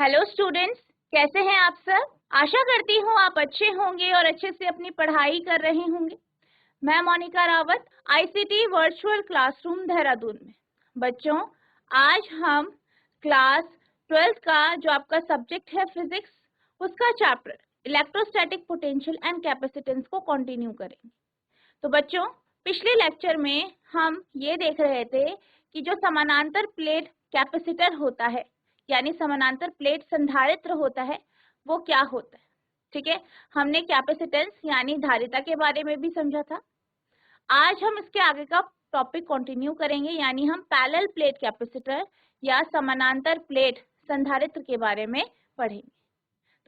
Hello students, कैसे हैं आप सब। आशा करती हूँ आप अच्छे होंगे और अच्छे से अपनी पढ़ाई कर रहे होंगे। मैं Monika Rawat, ICT virtual classroom Dehradun में। बच्चों, आज हम क्लास 12th का जो आपका सब्जेक्ट है फिजिक्स, उसका chapter electrostatic potential and capacitance को कंटिन्यू करेंगे। तो बच्चों, पिछले लेक्चर में हम ये देख रहे थे कि जो समानांतर प्लेट कैपेसिटर होता है, यानी समानांतर प्लेट संधारित्र होता है, वो क्या होता है। ठीक है, हमने कैपेसिटेंस यानी धारिता के बारे में भी समझा था। आज हम इसके आगे का टॉपिक कंटिन्यू करेंगे, यानी हम पैरेलल प्लेट कैपेसिटर या समानांतर प्लेट संधारित्र के बारे में पढ़ेंगे।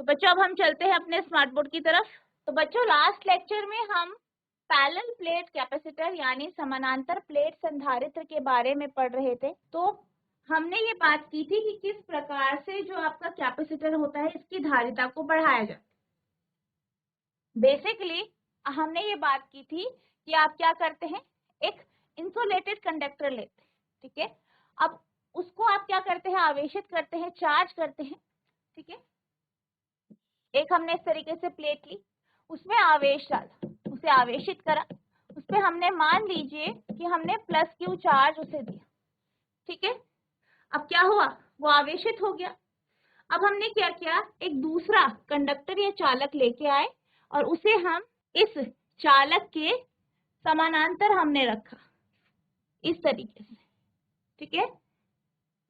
तो बच्चों, अब हम चलते हैं अपने स्मार्ट बोर्ड की तरफ। तो बच्चों, लास्ट लेक्चर में हम पैरेलल प्लेट कैपेसिटर यानी समानांतर प्लेट संधारित्र के बारे में पढ़ रहे थे। तो हमने ये बात की थी कि किस प्रकार से जो आपका कैपेसिटर होता है, इसकी धारिता को बढ़ाया जाता है। बेसिकली हमने ये बात की थी कि आप क्या करते हैं, एक इंसुलेटेड कंडक्टर लेते हैं। ठीक है, अब उसको आप क्या करते हैं, आवेशित करते हैं, चार्ज करते हैं। ठीक है, एक हमने इस तरीके से प्लेट ली, उसमें आवेश डाला, उसे आवेशित करा, उस पर हमने मान लीजिए कि हमने प्लस क्यू चार्ज उसे दिया। ठीक है, अब क्या हुआ, वो आवेशित हो गया। अब हमने क्या किया, एक दूसरा कंडक्टर या चालक लेके आए और उसे हम इस चालक के समानांतर हमने रखा इस तरीके से। ठीक है,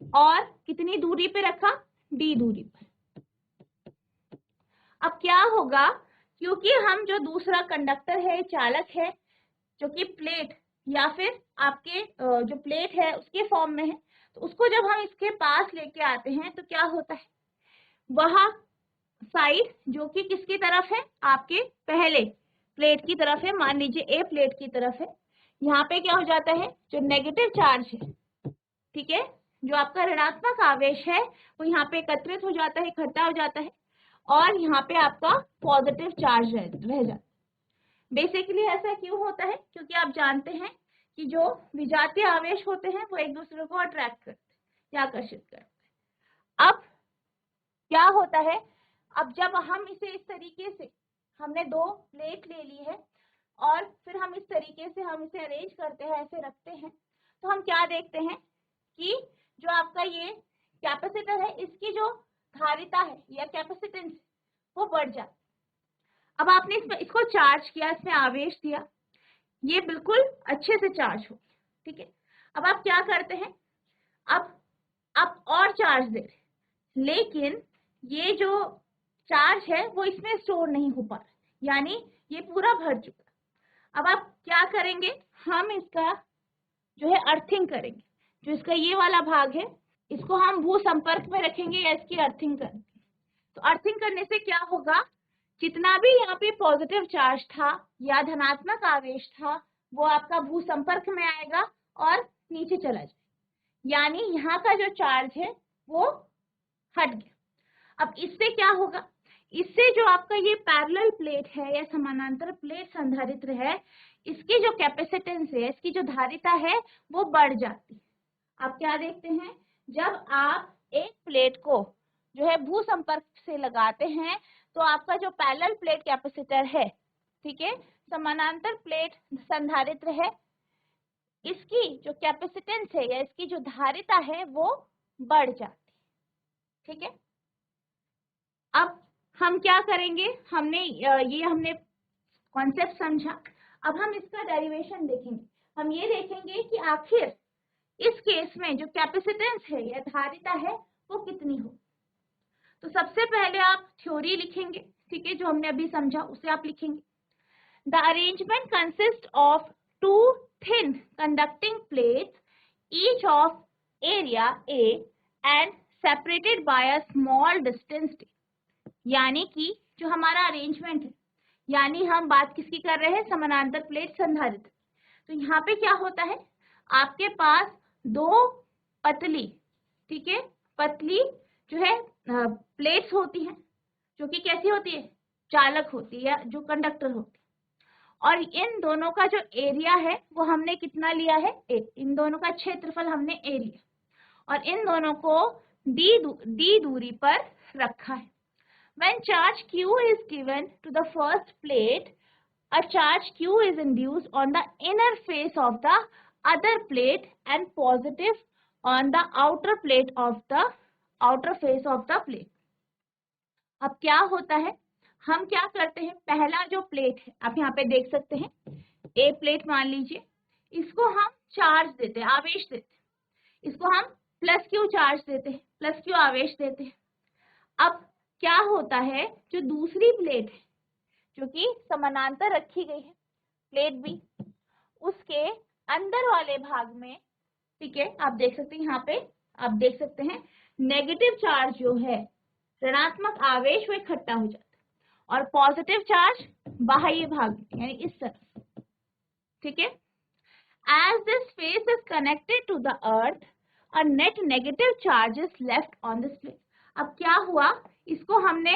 और कितनी दूरी पे रखा, डी दूरी पर। अब क्या होगा, क्योंकि हम जो दूसरा कंडक्टर है, चालक है, जो कि प्लेट या फिर आपके जो प्लेट है उसके फॉर्म में है, तो उसको जब हम इसके पास लेके आते हैं तो क्या होता है, वह साइड जो कि किसकी तरफ है, आपके पहले प्लेट की तरफ है, मान लीजिए ए प्लेट की तरफ है, यहाँ पे क्या हो जाता है, जो नेगेटिव चार्ज है, ठीक है, जो आपका ऋणात्मक आवेश है, वो यहाँ पे एकत्रित हो जाता है, इकट्ठा हो जाता है, और यहाँ पे आपका पॉजिटिव चार्ज रह जाता है। बेसिकली ऐसा क्यों होता है, क्योंकि आप जानते हैं कि जो विजातीय आवेश होते हैं वो एक दूसरे को अट्रैक्ट करते हैं या आकर्षित करते हैं। अब क्या होता है, अब जब हम इसे इस तरीके से, हमने दो प्लेट ले ली है और फिर हम इस तरीके से हम इसे अरेंज करते हैं, ऐसे रखते हैं, तो हम क्या देखते हैं कि जो आपका ये कैपेसिटर है, इसकी जो धारिता है या कैपेसिटेंस वो बढ़ जाती है। अब आपने इसको चार्ज किया, इसमें आवेश दिया, ये बिल्कुल अच्छे से चार्ज हो। ठीक है, अब आप क्या करते हैं, अब आप और चार्ज दे रहे, लेकिन ये जो चार्ज है वो इसमें स्टोर नहीं हो पा रहा, यानी ये पूरा भर चुका। अब आप क्या करेंगे, हम इसका जो है अर्थिंग करेंगे, जो इसका ये वाला भाग है इसको हम भू संपर्क में रखेंगे या इसकी अर्थिंग करेंगे। तो अर्थिंग करने से क्या होगा, जितना भी यहाँ पे पॉजिटिव चार्ज था या धनात्मक आवेश था, वो आपका भू संपर्क में आएगा और नीचे चला जाए, यानी यहाँ का जो चार्ज है वो हट गया। अब इससे क्या होगा, इससे जो आपका ये पैरेलल प्लेट है या समानांतर प्लेट संधारित्र है, इसकी जो कैपेसिटेंस है, इसकी जो धारिता है वो बढ़ जाती है। आप क्या देखते हैं, जब आप एक प्लेट को जो है भू संपर्क से लगाते हैं, तो आपका जो पैरेलल प्लेट कैपेसिटर है, ठीक है, समानांतर प्लेट संधारित्र है, इसकी जो कैपेसिटेंस है या इसकी जो धारिता है वो बढ़ जाती है। ठीक है, अब हम क्या करेंगे, हमने ये हमने कॉन्सेप्ट समझा, अब हम इसका डेरिवेशन देखेंगे। हम ये देखेंगे कि आखिर इस केस में जो कैपेसिटेंस है या धारिता है वो कितनी हो। तो सबसे पहले आप थ्योरी लिखेंगे, ठीक है, जो हमने अभी समझा उसे आप लिखेंगे। The arrangement consist of two thin conducting plates, each of area A and separated by a small distance D. यानी कि जो हमारा अरेंजमेंट है, यानी हम बात किसकी कर रहे हैं, समानांतर प्लेट संधारित्र। तो यहाँ पे क्या होता है, आपके पास दो पतली, ठीक है, पतली जो है प्लेट्स होती हैं, जो कि कैसी होती है, चालक होती है या जो कंडक्टर होती है, और इन दोनों का जो एरिया है वो हमने कितना लिया है, ए। इन दोनों का क्षेत्रफल हमने ए लिया, और इन दोनों को d दूरी पर रखा है। When charge q is given to the first plate, a charge q is induced on the inner face of the other plate and positive on the outer face of the plate. अब क्या होता है, हम क्या करते हैं, पहला जो प्लेट है आप यहाँ पे देख सकते हैं, ए प्लेट मान लीजिए, इसको हम चार्ज देते हैं, आवेश देते हैं, इसको हम प्लस क्यू चार्ज देते हैं, प्लस क्यू आवेश देते हैं। अब क्या होता है, जो दूसरी प्लेट है जो कि समानांतर रखी गई है प्लेट बी, उसके अंदर वाले भाग में, ठीक है, आप देख सकते हैं यहाँ पे, आप देख सकते हैं नेगेटिव चार्ज जो है, ऋणात्मक आवेश, वो इकट्ठा हो जाता है और पॉजिटिव चार्ज बाह्य भाग में, यानी इस तरफ, ठीक है। As this face is connected to the earth, a net negative charge is left on this plate. अब क्या हुआ, इसको हमने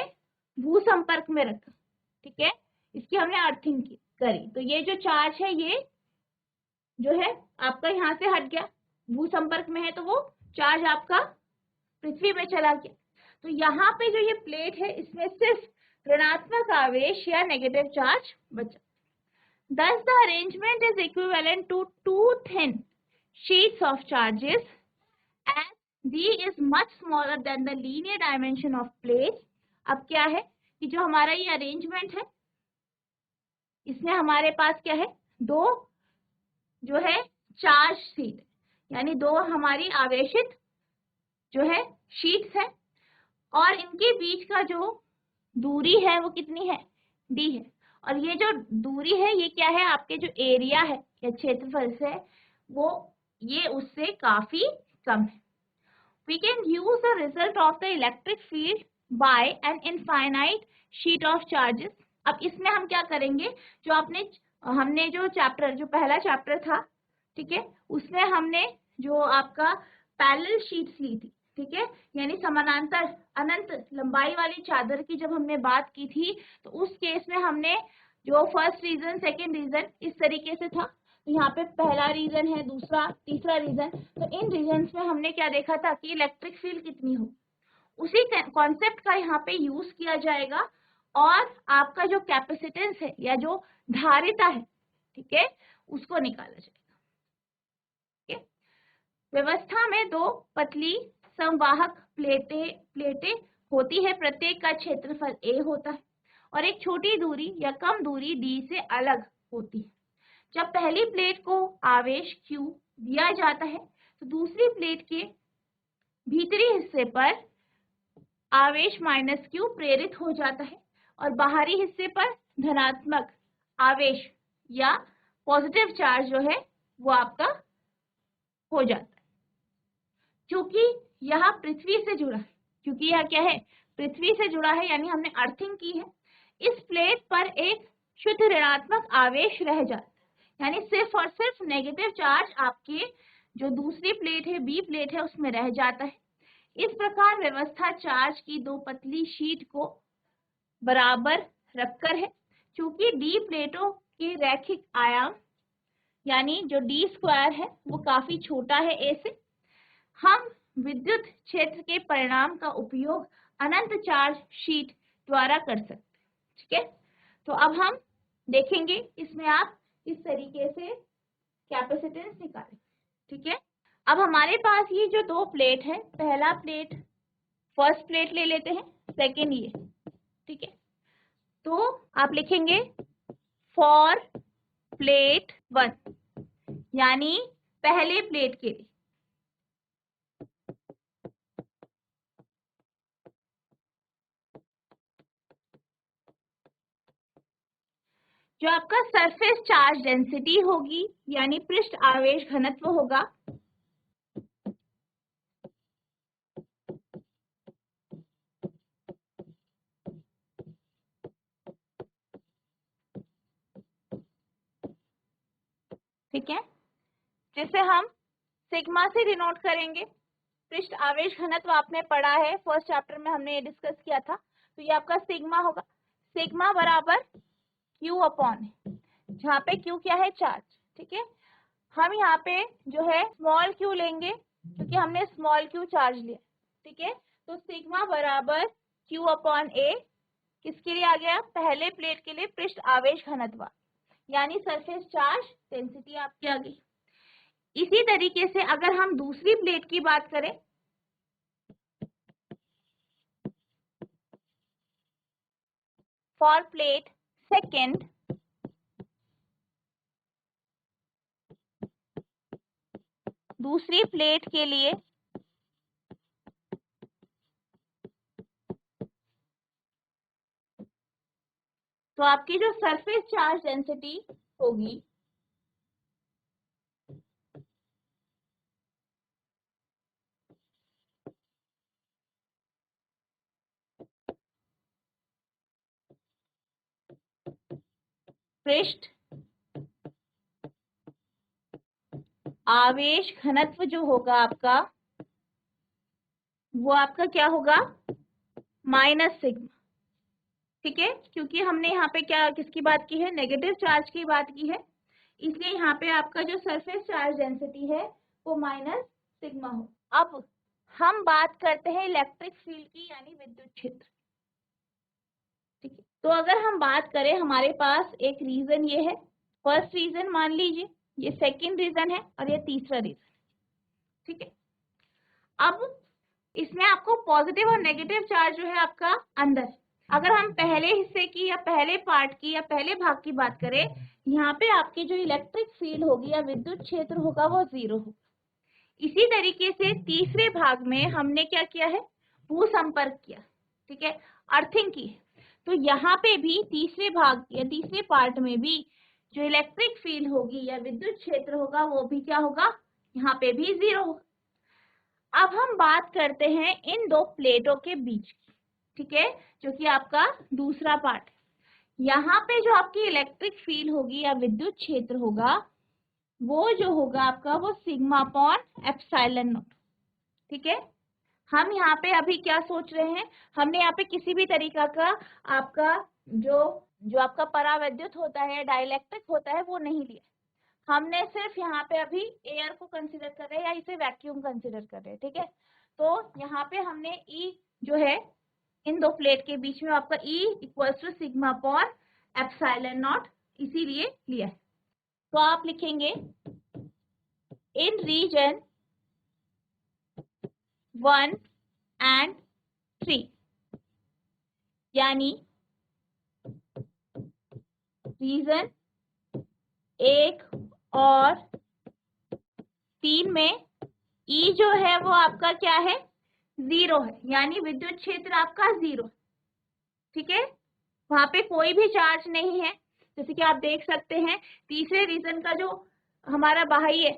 भू संपर्क में रखा, ठीक है, इसकी हमने अर्थिंग करी, तो ये जो चार्ज है ये जो है आपका यहाँ से हट गया, भू संपर्क में है तो वो चार्ज आपका पृथ्वी में चला गया। तो यहाँ पे जो ये प्लेट है इसमें सिर्फ ऋणात्मक आवेश या नेगेटिव चार्ज बचा। Thus the arrangement is equivalent to two thin sheets of charges as d is much smaller than the linear dimension of plate. अब क्या है कि जो हमारा ये अरेंजमेंट है, इसमें हमारे पास क्या है, दो जो है चार्ज शीट, यानी दो हमारी आवेशित जो है शीट्स है, और इनके बीच का जो दूरी है वो कितनी है, d है, और ये जो दूरी है ये क्या है, आपके जो एरिया है या क्षेत्रफल से वो ये उससे काफी कम है। We can use the result of the electric field by an infinite sheet of charges. अब इसमें हम क्या करेंगे, जो हमने जो चैप्टर, जो पहला चैप्टर था, ठीक है, उसमें हमने जो आपका पैरेलल शीट्स ली थी, ठीक है, यानी समानांतर अनंत लंबाई वाली चादर की जब हमने बात की थी, तो उस केस में हमने जो फर्स्ट रीजन, सेकंड रीजन इस तरीके से था, तो यहाँ पे पहला रीजन है, दूसरा, तीसरा रीजन, तो इन रीजन्स में हमने क्या देखा था कि इलेक्ट्रिक फील्ड कितनी हो, उसी कॉन्सेप्ट का यहाँ पे यूज किया जाएगा, और आपका जो कैपेसिटेंस है या जो धारिता है, ठीक है, उसको निकाला जाएगा। ठीक है, व्यवस्था में दो पतली संवाहक प्लेटें होती है, प्रत्येक का क्षेत्रफल a होता है और एक छोटी दूरी या कम दूरी d से अलग होती है। जब पहली प्लेट को आवेश q दिया जाता है तो दूसरी प्लेट के भीतरी हिस्से पर आवेश -q प्रेरित हो जाता है और बाहरी हिस्से पर धनात्मक आवेश या पॉजिटिव चार्ज जो है वो आपका हो जाता है। क्योंकि यह पृथ्वी से जुड़ा है, क्योंकि यह क्या है, पृथ्वी से जुड़ा है, यानी हमने अर्थिंग की है, इस प्लेट पर एक शुद्ध ऋणात्मक आवेश रह जाता है, यानी सिर्फ और सिर्फ नेगेटिव चार्ज आपके जो दूसरी प्लेट है, बी प्लेट है, उसमें रह जाता है। इस प्रकार व्यवस्था चार्ज की दो पतली शीट को बराबर रखकर है। चूंकि डी प्लेटों के रैखिक आयाम यानी जो डी स्क्वायर है वो काफी छोटा है ए से, हम विद्युत क्षेत्र के परिणाम का उपयोग अनंत चार्ज शीट द्वारा कर सकते हैं। ठीक है, तो अब हम देखेंगे इसमें आप इस तरीके से कैपेसिटेंस निकालें। ठीक है, अब हमारे पास ये जो दो प्लेट है, पहला प्लेट, फर्स्ट प्लेट ले लेते हैं, सेकेंड ये। ठीक है, तो आप लिखेंगे फॉर प्लेट 1, यानी पहले प्लेट के लिए। जो आपका सरफेस चार्ज डेंसिटी होगी यानी पृष्ठ आवेश घनत्व होगा, ठीक है, जिसे हम सिग्मा से डिनोट करेंगे। पृष्ठ आवेश घनत्व आपने पढ़ा है, फर्स्ट चैप्टर में हमने ये डिस्कस किया था, तो ये आपका सिग्मा होगा। सिग्मा बराबर क्यू अपॉन है, जहाँ पे क्यू क्या है, चार्ज। ठीक है, हम यहाँ पे जो है स्मॉल क्यू लेंगे क्योंकि हमने स्मॉल क्यू चार्ज लिया। ठीक है। तो सिग्मा बराबर Q अपॉन A किसके लिए आ गया, पहले प्लेट के लिए पृष्ठ आवेश घनत्व यानी सरफेस चार्ज डेंसिटी आपकी आ गई। इसी तरीके से अगर हम दूसरी प्लेट की बात करें, फॉर प्लेट सेकेंड, दूसरी प्लेट के लिए तो आपकी जो सरफेस चार्ज डेंसिटी होगी पृष्ठ आवेश घनत्व जो होगा आपका, वो आपका क्या होगा, माइनस सिग्मा। ठीक है, क्योंकि हमने यहाँ पे क्या किसकी बात की है, नेगेटिव चार्ज की बात की है, इसलिए यहाँ पे आपका जो सरफेस चार्ज डेंसिटी है वो माइनस सिग्मा हो। अब हम बात करते हैं इलेक्ट्रिक फील्ड की यानी विद्युत क्षेत्र। ठीक है, तो अगर हम बात करें, हमारे पास एक रीजन ये है, फर्स्ट रीजन मान लीजिए, ये सेकंड रीजन है और ये तीसरा रीजन। ठीक है, अब इसमें आपको पॉजिटिव और नेगेटिव चार्ज जो है आपका अंदर। अगर हम पहले हिस्से की या पहले पार्ट की या पहले भाग की बात करें, यहाँ पे आपकी जो इलेक्ट्रिक फील्ड होगी या विद्युत क्षेत्र होगा वो 0 होगा। इसी तरीके से तीसरे भाग में हमने क्या किया है, भू संपर्क किया, ठीक है, अर्थिंग की। तो यहाँ पे भी तीसरे भाग या तीसरे पार्ट में भी जो इलेक्ट्रिक फील्ड होगी या विद्युत क्षेत्र होगा वो भी क्या होगा, यहाँ पे भी 0 होगा। अब हम बात करते हैं इन दो प्लेटों के बीच की, ठीक है, जो कि आपका दूसरा पार्ट है। यहाँ पे जो आपकी इलेक्ट्रिक फील्ड होगी या विद्युत क्षेत्र होगा वो जो होगा आपका वो सिग्मा अपॉन एप्सिलॉन नॉट। ठीक है, हम यहाँ पे अभी क्या सोच रहे हैं, हमने यहाँ पे किसी भी तरीका का आपका जो जो आपका परावैद्युत होता है, डाइलेक्ट्रिक होता है, वो नहीं लिया। हमने सिर्फ यहाँ पे अभी एयर को कंसीडर कर रहे हैं या इसे वैक्यूम कंसीडर कर रहे हैं। ठीक है, तो यहाँ पे हमने ई जो है इन दो प्लेट के बीच में आपका E equals to sigma upon epsilon naught इसीलिए लिया है। तो आप लिखेंगे इन रीजन 1 एंड 3, यानी रीजन 1 और 3 में ई जो है वो आपका क्या है, 0 है, यानी विद्युत क्षेत्र आपका 0। ठीक है, वहां पे कोई भी चार्ज नहीं है। जैसे कि आप देख सकते हैं तीसरे रीजन का जो हमारा बाह्य,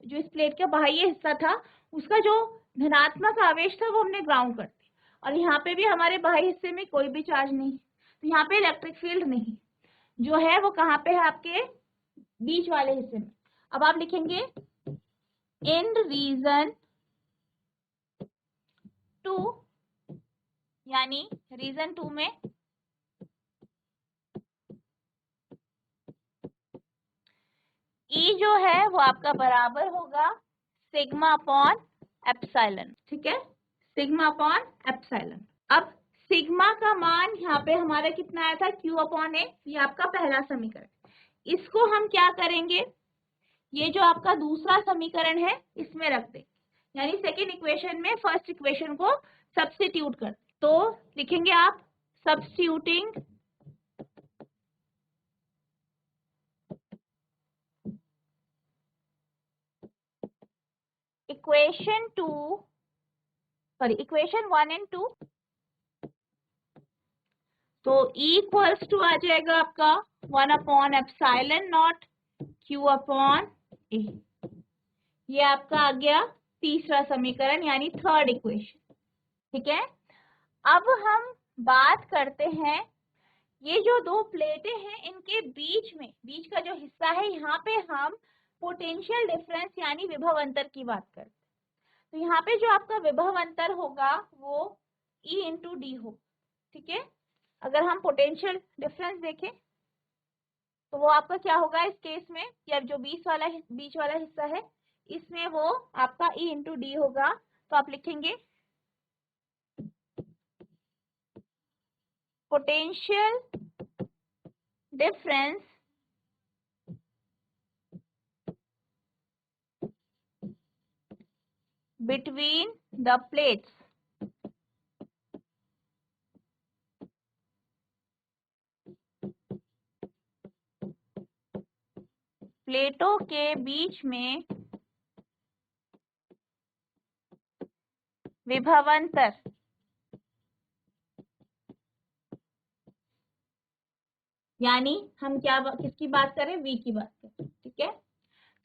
जो इस प्लेट का बाह्य हिस्सा था, उसका जो धनात्मक आवेश था वो हमने ग्राउंड कर दिया, और यहाँ पे भी हमारे बाह्य हिस्से में कोई भी चार्ज नहीं, तो यहाँ पे इलेक्ट्रिक फील्ड नहीं जो है वो कहाँ पे है, आपके बीच वाले हिस्से में। अब आप लिखेंगे इन रीजन 2, यानी रीजन 2 में ई जो है वो आपका बराबर होगा सिग्मा अपॉन एप्सिलॉन। ठीक है, सिग्मा अपॉन एप्सिलॉन। अब सिग्मा का मान यहाँ पे हमारा कितना आया था, क्यू अपॉन ए, ये आपका पहला समीकरण। इसको हम क्या करेंगे, ये जो आपका दूसरा समीकरण है इसमें रख दें, यानी सेकेंड इक्वेशन में फर्स्ट इक्वेशन को सब्स्टिट्यूट कर। तो लिखेंगे आप सब्स्टिट्यूटिंग इक्वेशन 1 एंड 2, तो E इक्वल्स टू आ जाएगा आपका 1 upon epsilon not Q upon a. ये आपका आ गया तीसरा समीकरण यानी थर्ड इक्वेशन। ठीक है, अब हम बात करते हैं ये जो दो प्लेटें हैं इनके बीच में, बीच का जो हिस्सा है, यहाँ पे हम पोटेंशियल डिफरेंस यानी विभव अंतर की बात करते हैं। तो यहाँ पे जो आपका विभव अंतर होगा वो E इंटू डी होगा। ठीक है, अगर हम पोटेंशियल डिफरेंस देखें तो वो आपका क्या होगा इस केस में, या जो बीच वाला हिस्सा है इसमें वो आपका E इंटू डी होगा। तो आप लिखेंगे potential difference between the plates. प्लेटों के बीच में विभवांतर यानी हम क्या किसकी बात करें, V की बात करें। ठीक है,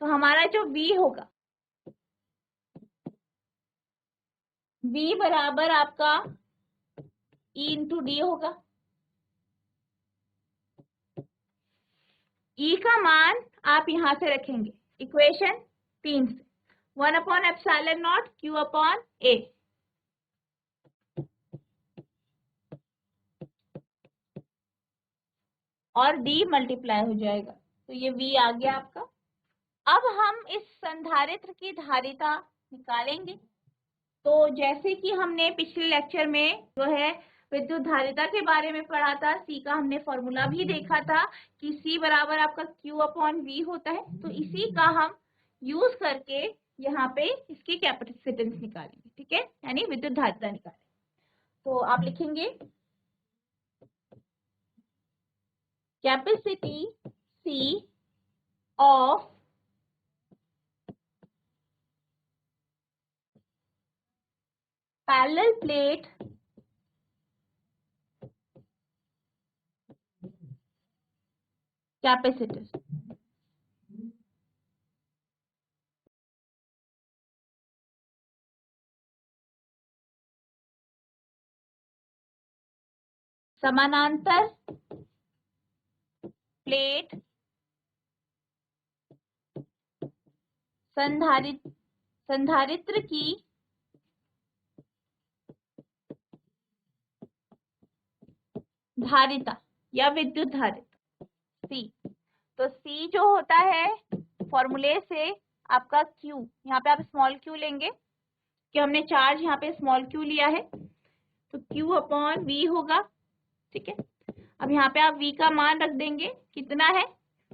तो हमारा जो V होगा, V बराबर आपका E इंटू डी होगा। E का मान आप यहां से रखेंगे इक्वेशन 3 से, 1/ε0 Q/A, और D मल्टीप्लाई हो जाएगा, तो ये V आ गया आपका। अब हम इस संधारित्र की धारिता निकालेंगे। तो जैसे कि हमने पिछले लेक्चर में जो है विद्युत धारिता के बारे में पढ़ा था, C का हमने फॉर्मूला भी देखा था कि C बराबर आपका Q/V होता है। तो इसी का हम यूज करके यहाँ पे इसकी कैपेसिटेंस निकालेंगे। ठीक है, यानी विद्युत धारिता निकालेंगे। तो आप लिखेंगे capacity C of parallel plate capacitor. समानांतर प्लेट संधारित्र की धारिता या विद्युत धारिता C। तो C जो होता है फॉर्मूले से आपका Q, यहाँ पे आप स्मॉल q लेंगे कि हमने चार्ज यहाँ पे स्मॉल q लिया है, तो Q/V होगा। ठीक है, अब यहाँ पे आप V का मान रख देंगे, कितना है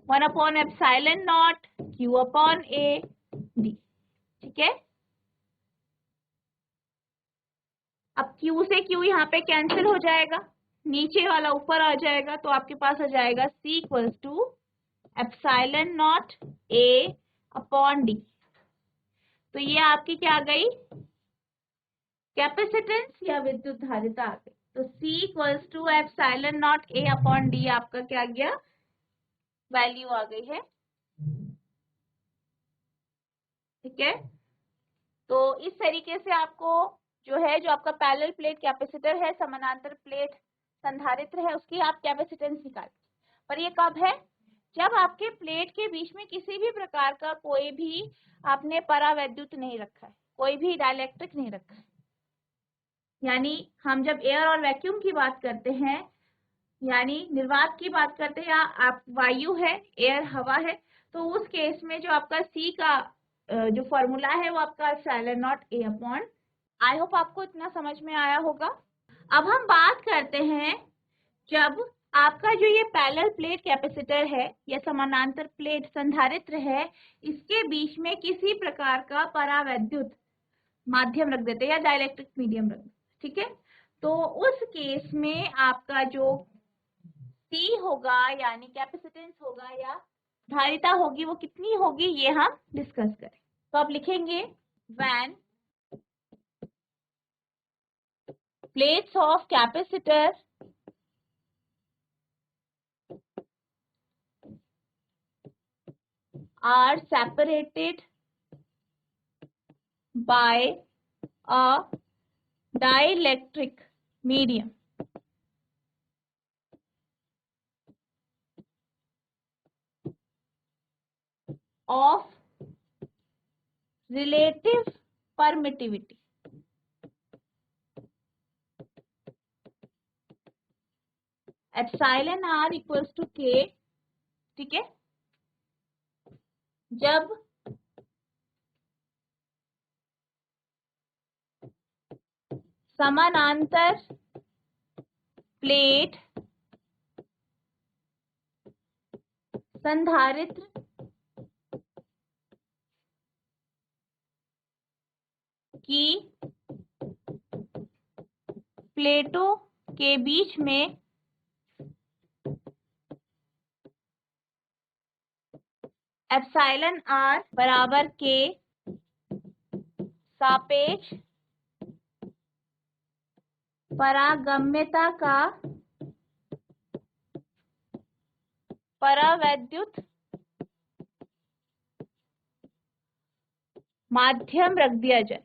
1/ε0 Q/A D। ठीक है, अब Q से Q यहाँ पे कैंसिल हो जाएगा, नीचे वाला ऊपर आ जाएगा, तो आपके पास आ जाएगा C इक्वल्स टू ε0 A/D। तो ये आपकी क्या आ गई, कैपेसिटेंस या विद्युत धारिता आ गई। तो C इक्वल्स टू ε0 A/D आपका क्या गया, वैल्यू आ गई है। ठीक है, तो इस तरीके से आपको जो है, जो आपका पैरेलल प्लेट कैपेसिटर है, समानांतर प्लेट संधारित्र है, उसकी आप कैपेसिटेंस निकालें। पर ये कब है, जब आपके प्लेट के बीच में किसी भी प्रकार का कोई भी आपने परावैद्युत नहीं रखा है, कोई भी डाइलेक्ट्रिक नहीं रखा है। यानी हम जब एयर और वैक्यूम की बात करते हैं, यानी निर्वात की बात करते हैं, या आप वायु है, एयर हवा है, तो उस केस में जो आपका C का जो फॉर्मूला है वो आपका ε0 A/। आई होप आपको इतना समझ में आया होगा। अब हम बात करते हैं, जब आपका जो ये पैरेलल प्लेट कैपेसिटर है या समानांतर प्लेट संधारित्र है, इसके बीच में किसी प्रकार का परावैद्युत माध्यम रख देते हैं या डाइलेक्ट्रिक मीडियम रख देते। ठीक है, तो उस केस में आपका जो C होगा यानी कैपेसिटेंस होगा या धारिता होगी, वो कितनी होगी ये हम डिस्कस करें। तो आप लिखेंगे when plates of capacitor are separated by a dielectric medium of relative permittivity। Epsilon r equals to k। ठीक है, जब समानांतर प्लेट संधारित्र की प्लेटों के बीच में एप्सिलॉन आर बराबर के सापेक्ष पारगम्यता का परावैद्युत माध्यम रख दिया जाए।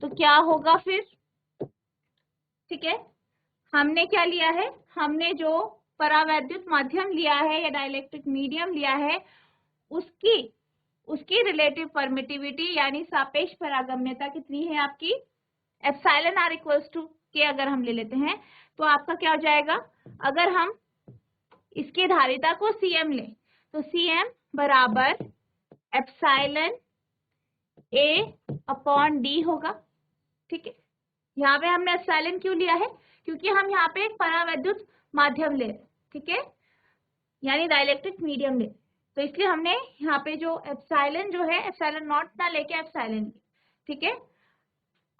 तो क्या होगा फिर? ठीक है, हमने क्या लिया है, हमने जो परावैद्युत माध्यम लिया है या डाइलेक्ट्रिक मीडियम लिया है उसकी रिलेटिव परमिटिविटी यानी सापेक्ष परागम्यता कितनी है आपकी? एप्सिलॉन आर इक्वल्स टू के अगर हम ले लेते हैं तो आपका क्या हो जाएगा, अगर हम इसके धारिता को सीएम लें तो सीएम बराबर एप्सिलॉन ए अपॉन डी होगा। ठीक है, यहाँ पे हमने एप्सिलॉन क्यों लिया है? क्योंकि हम यहाँ पे एक परावैद्युत माध्यम ले रहे हैं, ठीक है, यानी डाइलेक्ट्रिक मीडियम ले, तो इसलिए हमने यहाँ पे जो एप्सिलॉन जो है एप्सिलॉन नॉट ना लेके एप्सिलॉन, ठीक है।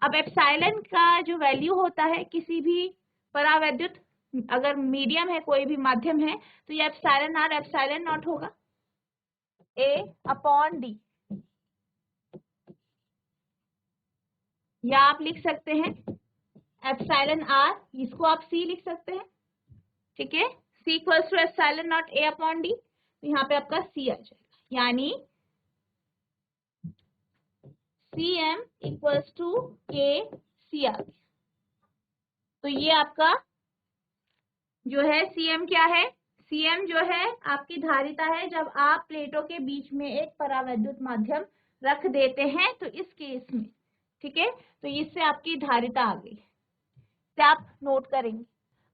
अब एप्सिलॉन का जो वैल्यू होता है किसी भी परावैद्युत, अगर मीडियम है कोई भी माध्यम है तो ये एप्सिलॉन आर एप्सिलॉन नॉट होगा ए अपॉन डी, या आप लिख सकते हैं एप्सिलॉन आर, इसको आप सी लिख सकते हैं, ठीक है, c equals to epsilon not a upon d, तो यहाँ पे आपका सी आ जाएगा, यानी सी एम इक्वल्स टू के सी आ गया। तो ये आपका जो है सीएम क्या है, सीएम जो है आपकी धारिता है जब आप प्लेटों के बीच में एक परावैद्युत माध्यम रख देते हैं, तो इस केस में, ठीक है, तो इससे आपकी धारिता आ गई, तो आप नोट करेंगे।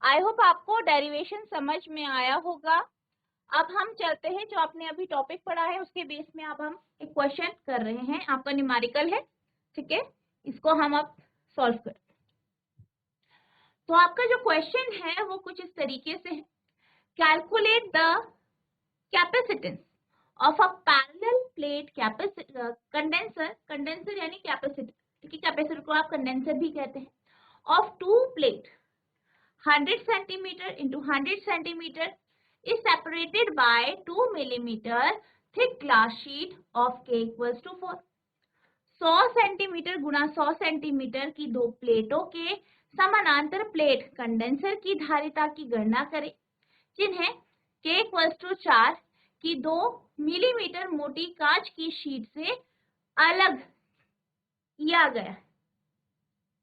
आई होप आपको डेरिवेशन समझ में आया होगा। अब हम चलते हैं, जो आपने अभी टॉपिक पढ़ा है उसके बेस में अब हम एक क्वेश्चन कर रहे हैं, आपका न्यूमेरिकल है, ठीक है, इसको हम अब सॉल्व करते हैं। तो आपका जो क्वेश्चन है वो कुछ इस तरीके से है, calculate the capacitance of a parallel plate condenser, condenser यानी कैपेसिटर, ठीक है, कैपेसिटर को आप कंडेंसर भी कहते हैं, of two plate 100 centimetre into 100 centimetre is separated by 2 millimeter thick glass sheet of K equals to 4। 100 centimetre गुणा 100 सेंटीमीटर की दो प्लेटों के समानांतर प्लेट कंडेंसर की धारिता की गणना करें, जिन्हें K इक्वल्स टू 4 की 2 मिलीमीटर मोटी कांच की शीट से अलग किया गया,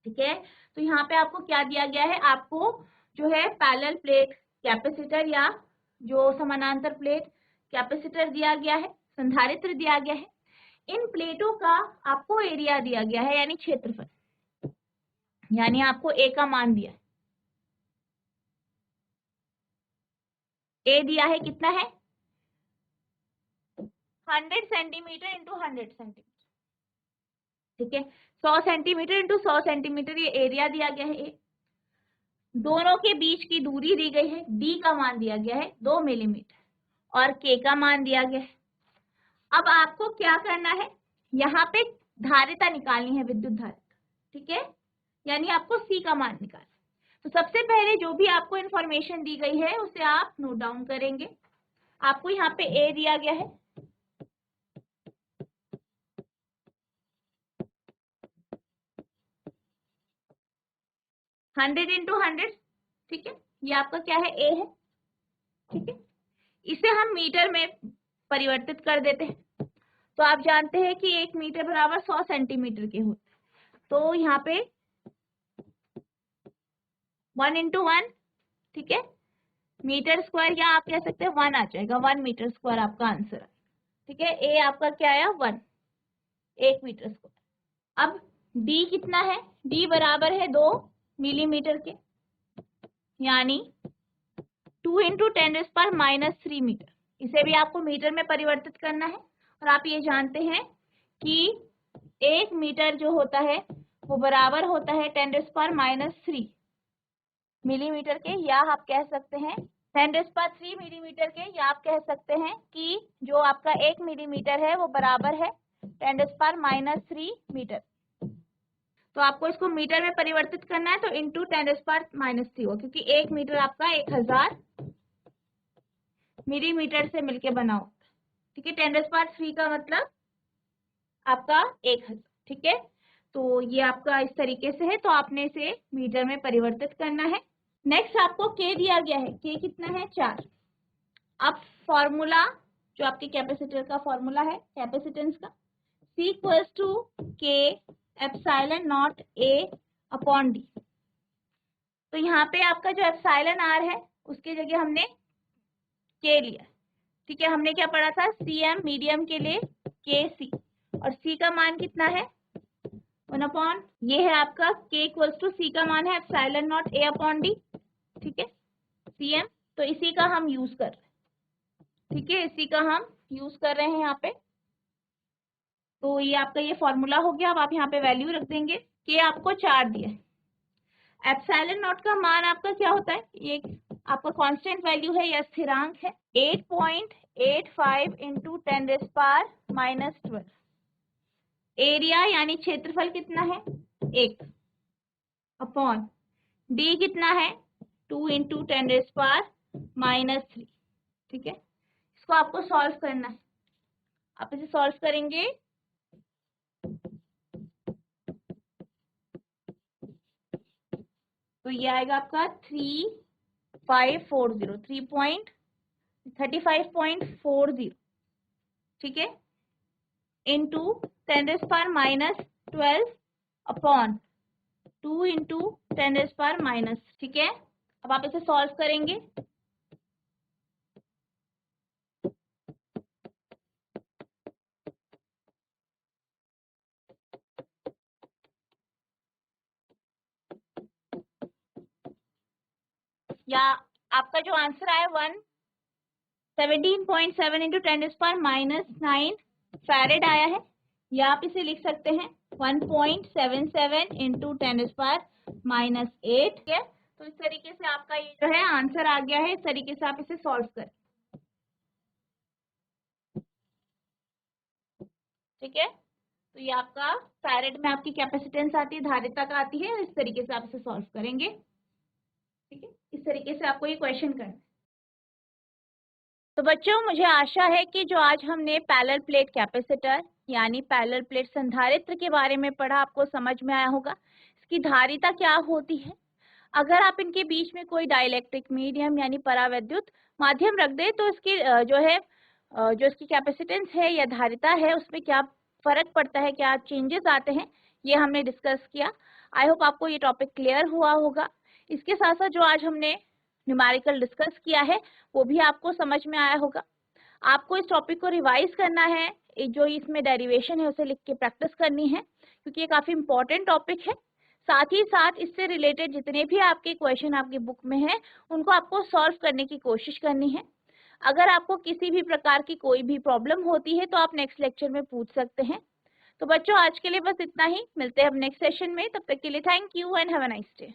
ठीक है। तो यहाँ पे आपको क्या दिया गया है, आपको जो है पैरेलल प्लेट कैपेसिटर या जो समानांतर प्लेट कैपेसिटर दिया गया है, संधारित्र दिया गया है, इन प्लेटों का आपको एरिया दिया गया है यानी क्षेत्रफल, यानी आपको ए का मान दिया है, ए दिया है कितना है 100 सेंटीमीटर इंटू 100 सेंटीमीटर, ठीक है, 100 सेंटीमीटर इंटू 100 सेंटीमीटर ये एरिया दिया गया है, ए दोनों के बीच की दूरी दी गई है, डी का मान दिया गया है 2 मिलीमीटर और के का मान दिया गया है। अब आपको क्या करना है, यहाँ पे धारिता निकालनी है, विद्युत धारिता, ठीक है, यानी आपको सी का मान निकालना। तो सबसे पहले जो भी आपको इंफॉर्मेशन दी गई है उसे आप नोट डाउन करेंगे। आपको यहाँ पे ए दिया गया है, हंड्रेड इंटू 100, ठीक है, ये आपका क्या है ए है, ठीक है, इसे हम मीटर में परिवर्तित कर देते हैं। तो आप जानते हैं कि 1 मीटर बराबर 100 सेंटीमीटर के होते हैं, तो यहाँ पे 1 इंटू 1, ठीक है, मीटर स्क्वायर, या आप कह सकते हैं 1 आ जाएगा, 1 मीटर स्क्वायर आपका आंसर है, ठीक है, ए आपका क्या आया 1 मीटर स्क्वायर। अब डी कितना है, डी बराबर है 2 मिलीमीटर के, यानी 2 इंटू 10⁻³ मीटर, इसे भी आपको मीटर में परिवर्तित करना है। और आप ये जानते हैं कि 1 मीटर जो होता है वो बराबर होता है 10⁻³ मिलीमीटर के, या आप कह सकते हैं 10⁻³ मिलीमीटर के, या आप कह सकते हैं कि जो आपका 1 मिलीमीटर है वो बराबर है 10⁻³ मीटर। तो आपको इसको मीटर में परिवर्तित करना है, तो इंटू 10⁻³ हो, क्योंकि 1 मीटर आपका 1000 मिलीमीटर से मिलके बना होगा। ठीक है, 10⁻³ का मतलब आपका 1000। ठीक है, तो ये आपका इस तरीके से है, तो आपने इसे मीटर में परिवर्तित करना है। नेक्स्ट आपको के दिया गया है, के कितना है 4। अब फॉर्मूला जो आपके कैपेसिटर का फॉर्मूला है कैपेसिटेंस का, C इक्वल्स टू के epsilon not A upon D। तो यहाँ पे आपका जो एप्सिलॉन R है उसकी जगह हमने के लिया। ठीक है, हमने क्या पढ़ा था, CM मीडियम के लिए KC, और C का मान कितना है 1 अपॉन, ये है आपका K इक्वल्स टू C का मान है epsilon not A upon D। ठीक है, CM, तो इसी का हम यूज कर रहे हैं। ठीक है, इसी का हम यूज कर रहे हैं यहाँ पे। तो ये आपका ये फॉर्मूला हो गया। अब आप यहाँ पे वैल्यू रख देंगे कि आपको 4 दिया है। एप्सिलॉन नॉट का मान आपका क्या होता है, ये आपका कांस्टेंट वैल्यू है या स्थिरांक है 8.85 इंटू 10⁻⁻12। एरिया यानी क्षेत्रफल कितना है 1 अपॉन डी कितना है 2 इंटू 10⁻⁻3। ठीक है, इसको आपको सॉल्व करना है। आप इसे सॉल्व करेंगे तो ये आएगा आपका 3540। ठीक है, इंटू 10⁻⁻12 अपॉन 2 इंटू 10⁻⁻। ठीक है, अब आप इसे सॉल्व करेंगे या आपका जो आंसर आया 117.7 इंटू 10⁻�9 फैरेड आया है, या आप इसे लिख सकते हैं 1.77 इंटू 10⁻⁸। तो इस तरीके से आपका ये जो है आंसर आ गया है। इस तरीके से आप इसे सॉल्व करें। ठीक है, तो ये आपका फैरेड में आपकी कैपेसिटेंस आती है, धारिता का आती है। इस तरीके से आप इसे सॉल्व करेंगे। ठीक है, इस तरीके से आपको ये क्वेश्चन करना है। तो बच्चों, मुझे आशा है कि जो आज हमने पैरेलल प्लेट कैपेसिटर यानी पैरेलल प्लेट संधारित्र के बारे में पढ़ा, आपको समझ में आया होगा। इसकी धारिता क्या होती है, अगर आप इनके बीच में कोई डाइलेक्ट्रिक मीडियम यानी परावैद्युत माध्यम रख दे तो इसकी जो है जो इसकी कैपेसिटेंस है या धारिता है उसमें क्या फर्क पड़ता है, क्या चेंजेस आते हैं, ये हमने डिस्कस किया। आई होप आपको ये टॉपिक क्लियर हुआ होगा। इसके साथ साथ जो आज हमने न्यूमेरिकल डिस्कस किया है वो भी आपको समझ में आया होगा। आपको इस टॉपिक को रिवाइज करना है, जो इसमें डेरिवेशन है उसे लिख के प्रैक्टिस करनी है, क्योंकि ये काफी इंपॉर्टेंट टॉपिक है। साथ ही साथ इससे रिलेटेड जितने भी आपके क्वेश्चन आपकी बुक में है उनको आपको सॉल्व करने की कोशिश करनी है। अगर आपको किसी भी प्रकार की कोई भी प्रॉब्लम होती है तो आप नेक्स्ट लेक्चर में पूछ सकते हैं। तो बच्चों, आज के लिए बस इतना ही। मिलते हैं अब नेक्स्ट सेशन में। तब तक के लिए thank you and have a nice day.